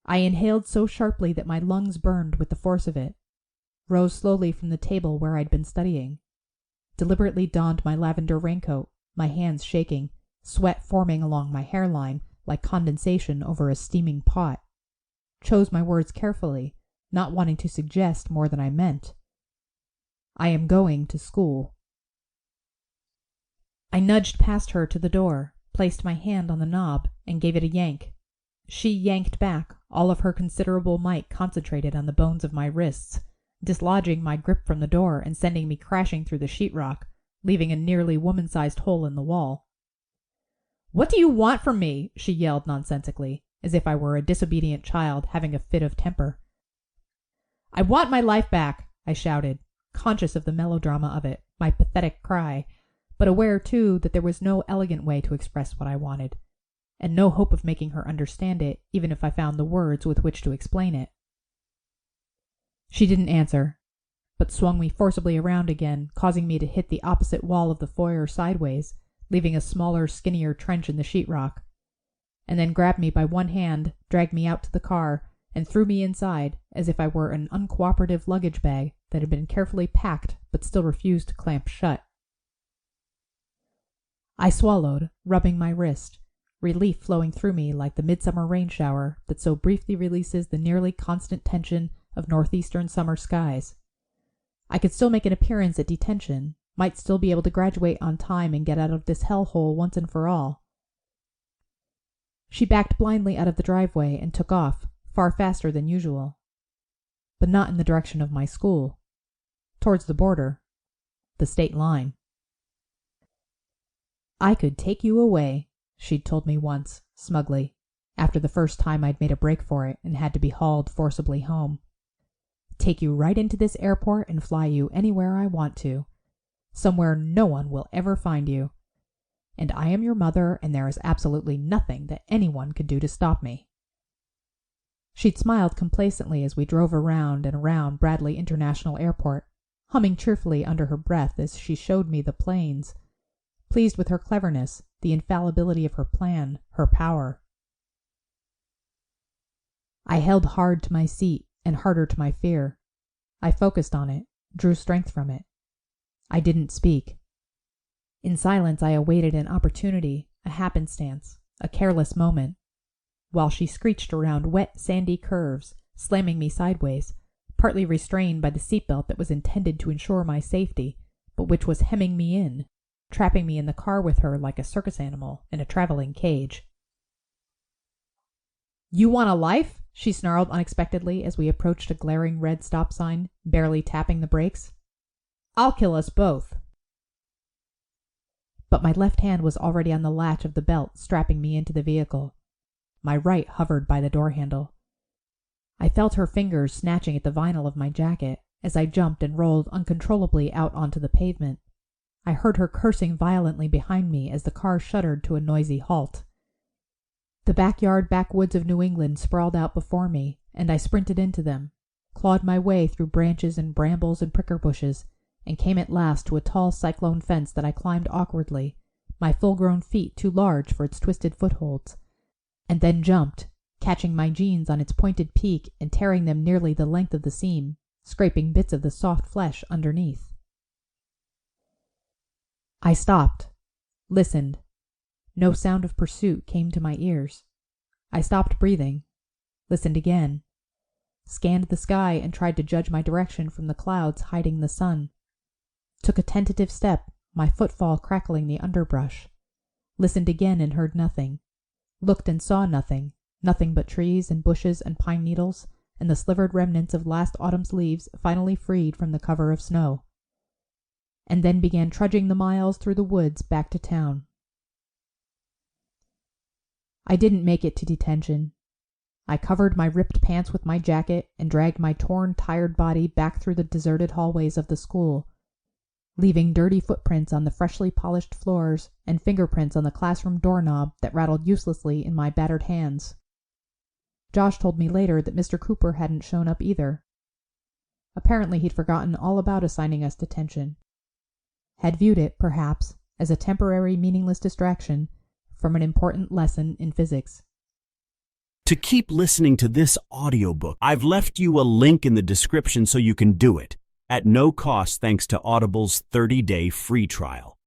I inhaled so sharply that my lungs burned with the force of it, rose slowly from the table where I'd been studying, deliberately donned my lavender raincoat, my hands shaking, sweat forming along my hairline like condensation over a steaming pot, chose my words carefully, not wanting to suggest more than I meant. I am going to school. I nudged past her to the door, placed my hand on the knob, and gave it a yank. She yanked back, all of her considerable might concentrated on the bones of my wrists, dislodging my grip from the door and sending me crashing through the sheetrock, leaving a nearly woman-sized hole in the wall. "What do you want from me?" she yelled nonsensically, as if I were a disobedient child having a fit of temper. "I want my life back," I shouted, conscious of the melodrama of it, my pathetic cry, but aware, too, that there was no elegant way to express what I wanted, and no hope of making her understand it, even if I found the words with which to explain it. She didn't answer, but swung me forcibly around again, causing me to hit the opposite wall of the foyer sideways, leaving a smaller, skinnier trench in the sheetrock, and then grabbed me by one hand, dragged me out to the car, and threw me inside as if I were an uncooperative luggage bag that had been carefully packed but still refused to clamp shut. I swallowed, rubbing my wrist, relief flowing through me like the midsummer rain shower that so briefly releases the nearly constant tension of northeastern summer skies. I could still make an appearance at detention, might still be able to graduate on time and get out of this hellhole once and for all. She backed blindly out of the driveway and took off, far faster than usual. But not in the direction of my school. Towards the border. The state line. "I could take you away," she'd told me once, smugly, after the first time I'd made a break for it and had to be hauled forcibly home. "Take you right into this airport and fly you anywhere I want to. Somewhere no one will ever find you. And I am your mother, and there is absolutely nothing that anyone could do to stop me." She'd smiled complacently as we drove around and around Bradley International Airport, humming cheerfully under her breath as she showed me the planes, pleased with her cleverness, the infallibility of her plan, her power. I held hard to my seat and harder to my fear. I focused on it, drew strength from it. I didn't speak. In silence I awaited an opportunity, a happenstance, a careless moment, while she screeched around wet, sandy curves, slamming me sideways, partly restrained by the seatbelt that was intended to ensure my safety, but which was hemming me in, trapping me in the car with her like a circus animal in a traveling cage. "You want a life?" she snarled unexpectedly as we approached a glaring red stop sign, barely tapping the brakes. "I'll kill us both." But my left hand was already on the latch of the belt strapping me into the vehicle. My right hovered by the door handle. I felt her fingers snatching at the vinyl of my jacket as I jumped and rolled uncontrollably out onto the pavement. I heard her cursing violently behind me as the car shuddered to a noisy halt. The backwoods of New England sprawled out before me, and I sprinted into them, clawed my way through branches and brambles and pricker bushes, and came at last to a tall cyclone fence that I climbed awkwardly, my full-grown feet too large for its twisted footholds, and then jumped, catching my jeans on its pointed peak and tearing them nearly the length of the seam, scraping bits of the soft flesh underneath. I stopped, listened. No sound of pursuit came to my ears. I stopped breathing, listened again, scanned the sky and tried to judge my direction from the clouds hiding the sun. Took a tentative step, my footfall crackling the underbrush. Listened again and heard nothing. Looked and saw nothing, nothing but trees and bushes and pine needles and the slivered remnants of last autumn's leaves finally freed from the cover of snow. And then began trudging the miles through the woods back to town. I didn't make it to detention. I covered my ripped pants with my jacket and dragged my torn, tired body back through the deserted hallways of the school, leaving dirty footprints on the freshly polished floors and fingerprints on the classroom doorknob that rattled uselessly in my battered hands. Josh told me later that Mr. Cooper hadn't shown up either. Apparently he'd forgotten all about assigning us detention. Had viewed it, perhaps, as a temporary meaningless distraction from an important lesson in physics. To keep listening to this audiobook, I've left you a link in the description so you can do it, at no cost thanks to Audible's 30-day free trial.